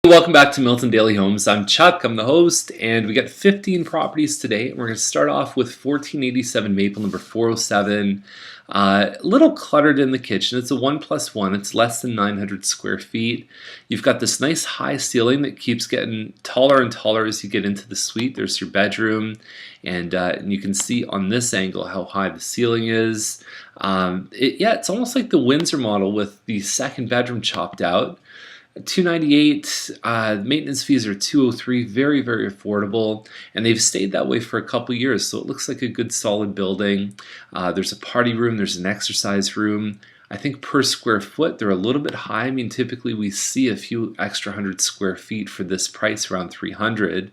Welcome back to Milton Daily Homes. I'm Chuck, I'm the host, and we got 15 properties today. We're going to start off with 1487 Maple, number 407. A little cluttered in the kitchen. It's a 1+1. It's less than 900 square feet. You've got this nice high ceiling that keeps getting taller and taller as you get into the suite. There's your bedroom, and you can see on this angle how high the ceiling is. It's almost like the Windsor model with the second bedroom chopped out. $298, maintenance fees are $203, very, very affordable, and they've stayed that way for a couple years, so it looks like a good solid building. There's a party room, there's an exercise room. I think per square foot they're a little bit high. I mean, typically we see a few extra 100 square feet for this price, around 300.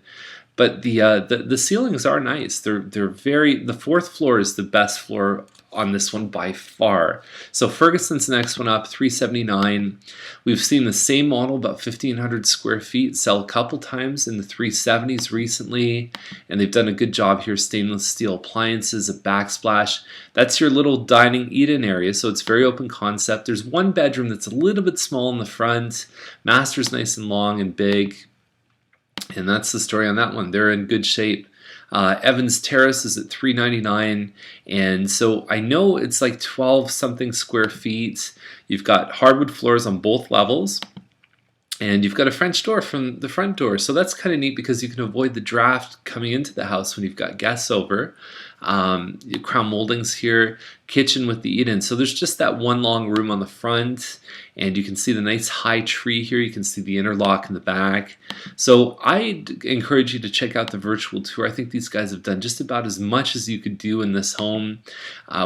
But the ceilings are nice. They're very. The fourth floor is the best floor on this one by far. So Ferguson's the next one up, 379. We've seen the same model, about 1,500 square feet, sell a couple times in the 370s recently, and they've done a good job here. Stainless steel appliances, a backsplash. That's your little dining eat-in area, so it's very open concept. There's one bedroom that's a little bit small in the front. Master's nice and long and big. And that's the story on that one. They're in good shape. Evans Terrace is at 399, and so I know it's like 12 something square feet. You've got hardwood floors on both levels, and you've got a French door from the front door, so that's kind of neat because you can avoid the draft coming into the house when you've got guests over. Crown moldings here, kitchen with the eat-in. So there's just that one long room on the front, and you can see the nice high tree here. You can see the interlock in the back. So I'd encourage you to check out the virtual tour. I think these guys have done just about as much as you could do in this home.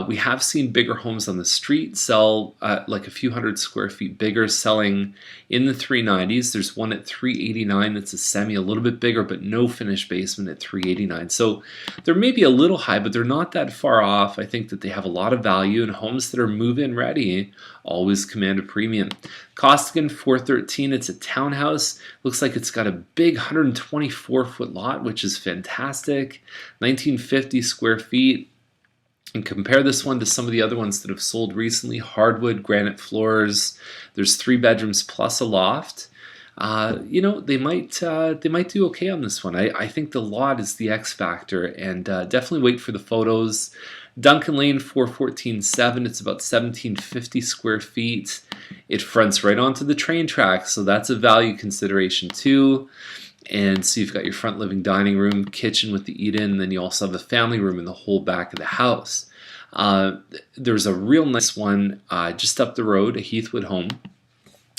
We have seen bigger homes on the street sell like a few hundred square feet bigger, selling in the 390s. There's one at 389 that's a semi, a little bit bigger, but no finished basement at 389. So they're maybe a little high, but they're not that far off. I think that they have a lot of value, and homes that are move-in ready always command a premium. Costigan 413, it's a townhouse. Looks like it's got a big 124-foot lot, which is fantastic. 1950 square feet. And compare this one to some of the other ones that have sold recently. Hardwood, granite floors. There's 3 bedrooms plus a loft. They might do okay on this one. I think the lot is the X factor, and definitely wait for the photos. Duncan Lane 414.7. It's about 1,750 square feet. It fronts right onto the train tracks, so that's a value consideration too. And so you've got your front living dining room, kitchen with the eat-in, and then you also have a family room in the whole back of the house. There's a real nice one just up the road, a Heathwood home.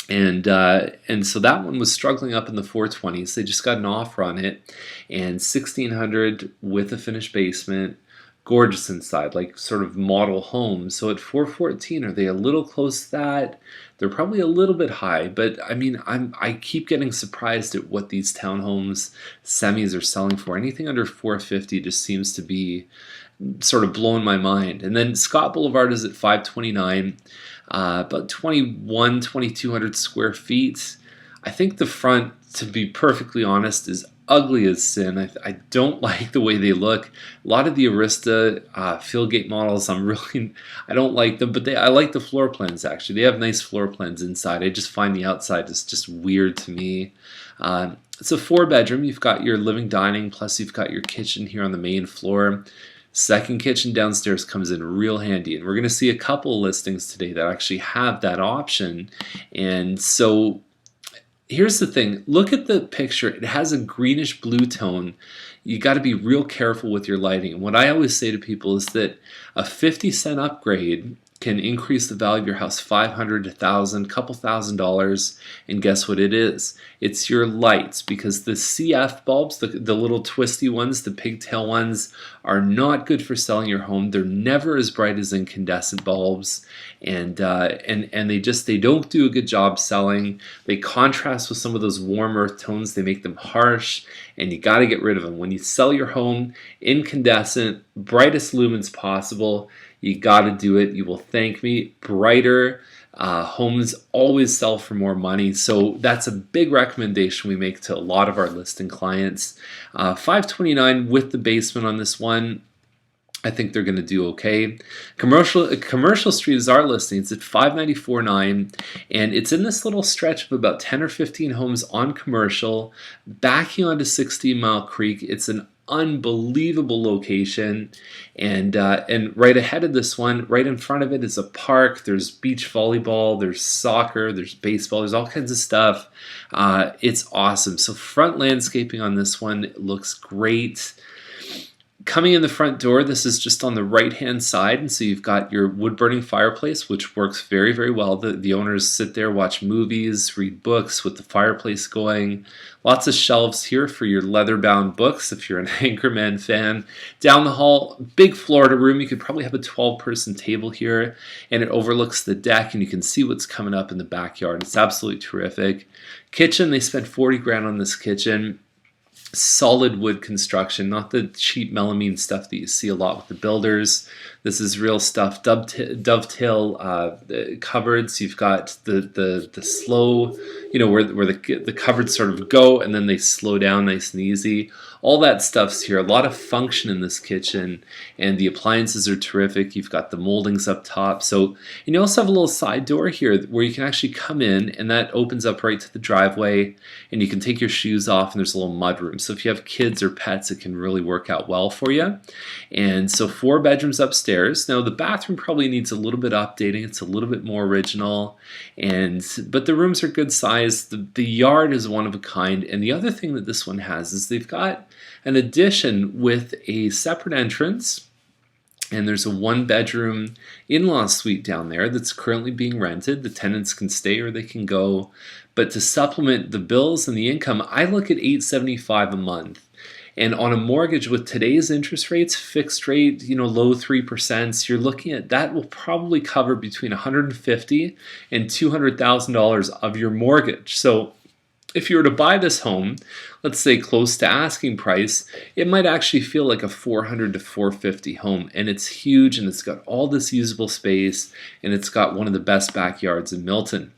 And so that one was struggling up in the 420s. They just got an offer on it, and 1,600 with a finished basement. Gorgeous inside, like sort of model home. So at 414, are they a little close to that? They're probably a little bit high, but I mean, I keep getting surprised at what these townhomes, semis are selling for. Anything under 450 just seems to be sort of blowing my mind. And then Scott Boulevard is at 529, about 2,200 square feet. I think the front, to be perfectly honest, is ugly as sin. I don't like the way they look. A lot of the Arista Fieldgate models, I don't like them, but I like the floor plans actually. They have nice floor plans inside. I just find the outside is just weird to me. It's a 4-bedroom. You've got your living dining, plus you've got your kitchen here on the main floor. Second kitchen downstairs comes in real handy, and we're going to see a couple listings today that actually have that option. And so here's the thing. Look at the picture. It has a greenish blue tone. You got to be real careful with your lighting. And what I always say to people is that a 50-cent upgrade can increase the value of your house $500 to $1,000, couple $1,000, and guess what it is? It's your lights, because the CF bulbs, the little twisty ones, the pigtail ones, are not good for selling your home. They're never as bright as incandescent bulbs, and they don't do a good job selling. They contrast with some of those warm earth tones. They make them harsh, and you got to get rid of them. When you sell your home, incandescent, brightest lumens possible. You got to do it. You will thank me. Brighter homes always sell for more money. So that's a big recommendation we make to a lot of our listing clients. $529 with the basement on this one. I think they're going to do okay. Commercial Street is our listing. It's at 594.9, and it's in this little stretch of about 10 or 15 homes on Commercial, backing onto 16 Mile Creek. It's an unbelievable location, and right ahead of this one, right in front of it, is a park. There's beach volleyball, there's soccer, there's baseball, there's all kinds of stuff. It's awesome. So front landscaping on this one looks great. Coming in the front door, this is just on the right-hand side, and so you've got your wood-burning fireplace, which works very, very well. The owners sit there, watch movies, read books with the fireplace going. Lots of shelves here for your leather-bound books if you're an Anchorman fan. Down the hall, big Florida room. You could probably have a 12-person table here, and it overlooks the deck, and you can see what's coming up in the backyard. It's absolutely terrific. Kitchen, they spent 40 grand on this kitchen. Solid wood construction, not the cheap melamine stuff that you see a lot with the builders. This is real stuff. Dovetail cupboards. You've got the slow, where the cupboards sort of go and then they slow down nice and easy. All that stuff's here. A lot of function in this kitchen, and the appliances are terrific. You've got the moldings up top. And you also have a little side door here where you can actually come in, and that opens up right to the driveway, and you can take your shoes off, and there's a little mud room. So if you have kids or pets, it can really work out well for you. And so 4 bedrooms upstairs. Now the bathroom probably needs a little bit updating. It's a little bit more original, but the rooms are good size. The yard is one of a kind. And the other thing that this one has is they've got an addition with a separate entrance, and there's a 1-bedroom in-law suite down there that's currently being rented. The tenants can stay or they can go, but to supplement the bills and the income, I look at $875 a month. And on a mortgage with today's interest rates, fixed rate, low 3%, you're looking at that will probably cover between $150,000 and $200,000 of your mortgage. So if you were to buy this home, let's say close to asking price, it might actually feel like a $400,000 to $450,000 home, and it's huge, and it's got all this usable space, and it's got one of the best backyards in Milton.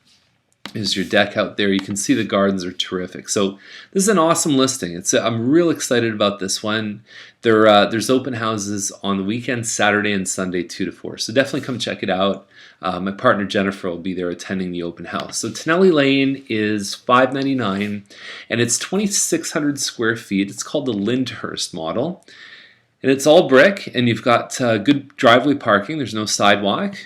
There's your deck out there. You can see the gardens are terrific. So this is an awesome listing. I'm real excited about this one. There's open houses on the weekend, Saturday and Sunday, 2 to 4. So definitely come check it out. My partner Jennifer will be there attending the open house. So Tenelli Lane is $599, and it's 2,600 square feet. It's called the Lyndhurst model, and it's all brick. And you've got good driveway parking. There's no sidewalk.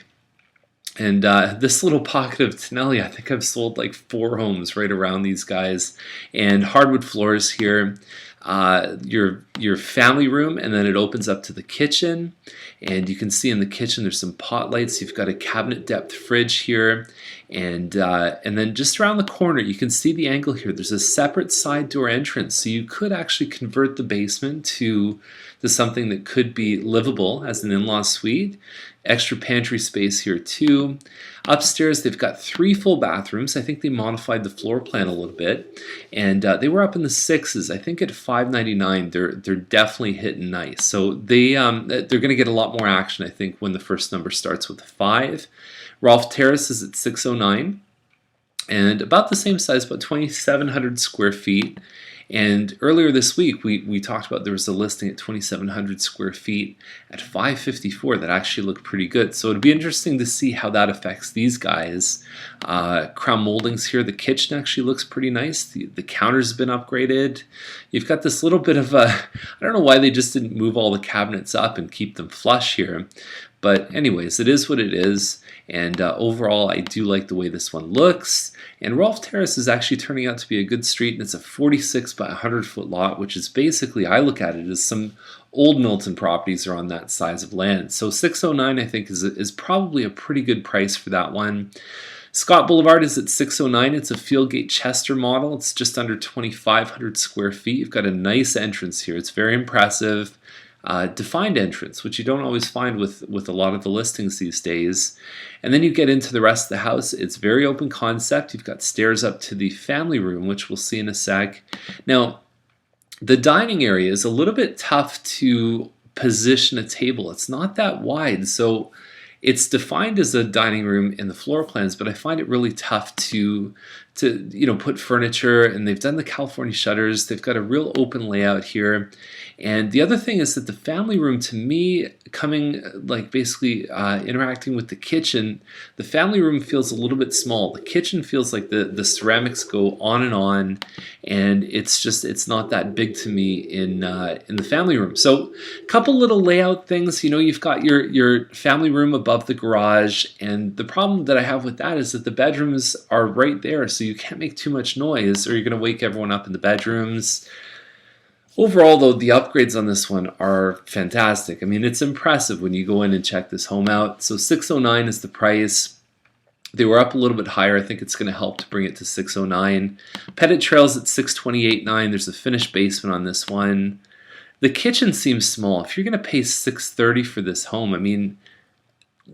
And this little pocket of Tenelli, I think I've sold like 4 homes right around these guys. And hardwood floors here. Your family room, and then it opens up to the kitchen, and you can see in the kitchen there's some pot lights. You've got a cabinet depth fridge here, and then just around the corner you can see the angle here. There's a separate side door entrance, so you could actually convert the basement to something that could be livable as an in-law suite. Extra pantry space here too. Upstairs they've got 3 full bathrooms. I think they modified the floor plan a little bit, and they were up in the 6s. I think at $599 they're definitely hitting nice. So they're going to get a lot more action, I think, when the first number starts with a 5. Rolf Terrace is at $609, and about the same size, about 2,700 square feet. And earlier this week, we talked about there was a listing at 2,700 square feet at $554 that actually looked pretty good. So it'll be interesting to see how that affects these guys. Crown moldings here. The kitchen actually looks pretty nice. The counter's been upgraded. You've got this little bit of a, I don't know why they just didn't move all the cabinets up and keep them flush here. But anyways, it is what it is. And overall, I do like the way this one looks. And Rolf Terrace is actually turning out to be a good street, and it's a 46 by 100 foot lot, which is basically, I look at it as some old Milton properties are on that size of land. So $609, I think, is probably a pretty good price for that one. Scott Boulevard is at $609. It's a Fieldgate Chester model. It's just under 2,500 square feet. You've got a nice entrance here. It's very impressive. Defined entrance, which you don't always find with a lot of the listings these days. And then you get into the rest of the house. It's very open concept. You've got stairs up to the family room, which we'll see in a sec. Now, the dining area is a little bit tough to position a table. It's not that wide, so it's defined as a dining room in the floor plans, but I find it really tough to to put furniture, and they've done the California shutters. They've got a real open layout here. And the other thing is that the family room, to me, coming like basically interacting with the kitchen, the family room feels a little bit small. The kitchen feels like the ceramics go on, and it's not that big to me in the family room. So a couple little layout things. You've got your family room above the garage, and the problem that I have with that is that the bedrooms are right there, so you can't make too much noise or you're going to wake everyone up in the bedrooms. Overall, though, the upgrades on this one are fantastic. I mean, it's impressive when you go in and check this home out. So $609 is the price. They were up a little bit higher. I think it's going to help to bring it to $609. Pettit Trail's at $628.9. There's a finished basement on this one. The kitchen seems small. If you're going to pay $630 for this home, I mean,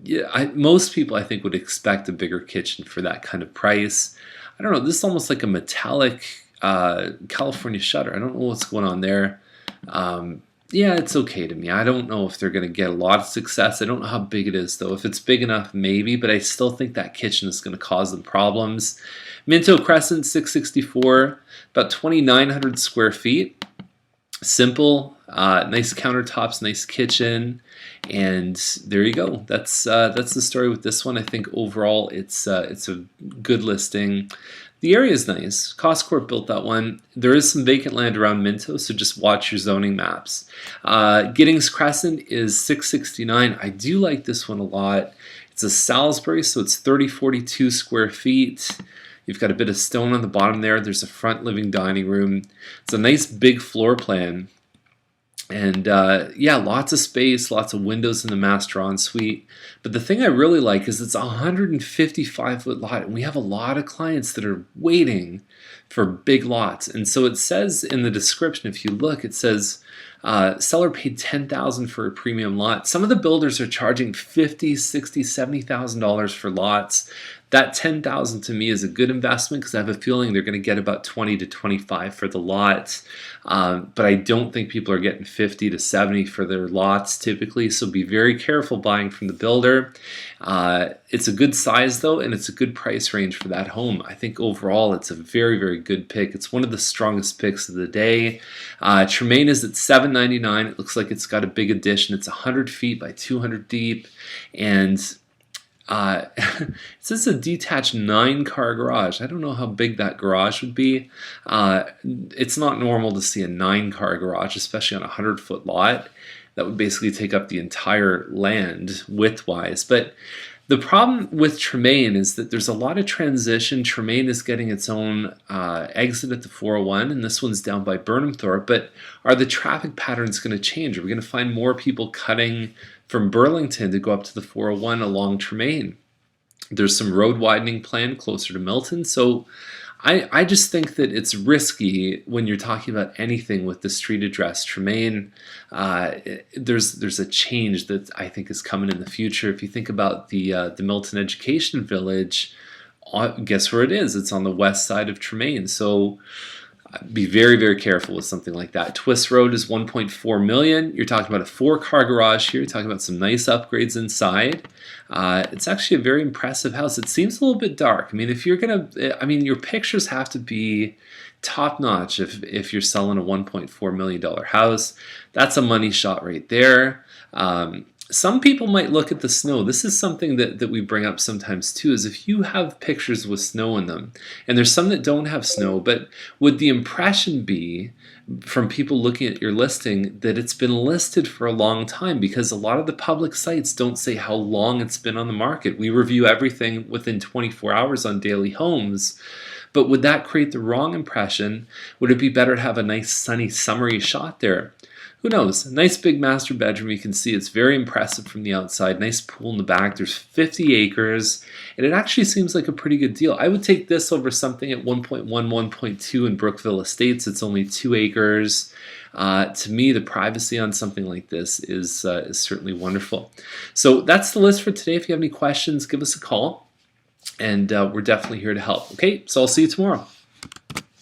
yeah, most people I think would expect a bigger kitchen for that kind of price. I don't know. This is almost like a metallic California shutter. I don't know what's going on there. Yeah, it's okay to me. I don't know if they're going to get a lot of success. I don't know how big it is, though. If it's big enough, maybe, but I still think that kitchen is going to cause them problems. Minto Crescent, 664, about 2,900 square feet. Simple, nice countertops, nice kitchen, and there you go. That's the story with this one. I think overall it's a good listing. The area is nice. Coscorp built that one. There is some vacant land around Minto, so just watch your zoning maps. Giddings Crescent is $669. I do like this one a lot. It's a Salisbury, so it's 3042 square feet. You've got a bit of stone on the bottom there. There's a front living dining room. It's a nice big floor plan. And yeah, lots of space, lots of windows in the master ensuite. But the thing I really like is it's a 155-foot lot, and we have a lot of clients that are waiting for big lots. And so it says in the description, if you look, it says seller paid $10,000 for a premium lot. Some of the builders are charging $50,000, $60,000, $70,000 for lots. That $10,000 to me is a good investment because I have a feeling they're going to get about $20,000 to $25,000 for the lots. But I don't think people are getting $50,000 to $70,000 for their lots typically. So be very careful buying from the builder. It's a good size though, and it's a good price range for that home. I think overall it's a very, very good pick. It's one of the strongest picks of the day. Tremaine is at $799. It looks like it's got a big addition. It's 100 feet by 200 deep, and it says a detached 9-car garage. I don't know how big that garage would be. It's not normal to see a 9-car garage, especially on a 100-foot lot. That would basically take up the entire land width-wise. But the problem with Tremaine is that there's a lot of transition. Tremaine is getting its own exit at the 401, and this one's down by Burnhamthorpe. But are the traffic patterns going to change? Are we going to find more people cutting from Burlington to go up to the 401 along Tremaine? There's some road widening planned closer to Milton. So I just think that it's risky when you're talking about anything with the street address Tremaine. There's a change that I think is coming in the future. If you think about the Milton Education Village, guess where it is? It's on the west side of Tremaine. So be very, very careful with something like that. Twist Road is $1.4 million. You're talking about a 4-car garage here. You're talking about some nice upgrades inside. It's actually a very impressive house. It seems a little bit dark. I mean, if you're your pictures have to be top notch if you're selling a $1.4 million house. That's a money shot right there. Some people might look at the snow. This is something that we bring up sometimes too, is if you have pictures with snow in them, and there's some that don't have snow, but would the impression be from people looking at your listing that it's been listed for a long time? Because a lot of the public sites don't say how long it's been on the market. We review everything within 24 hours on Daily Homes. But would that create the wrong impression? Would it be better to have a nice sunny summery shot there? Who knows? A nice big master bedroom. You can see it's very impressive from the outside. Nice pool in the back. There's 50 acres, and it actually seems like a pretty good deal. I would take this over something at 1.1, 1.2 in Brookville Estates. It's only 2 acres. To me, the privacy on something like this is certainly wonderful. So that's the list for today. If you have any questions, give us a call, and we're definitely here to help. Okay, so I'll see you tomorrow.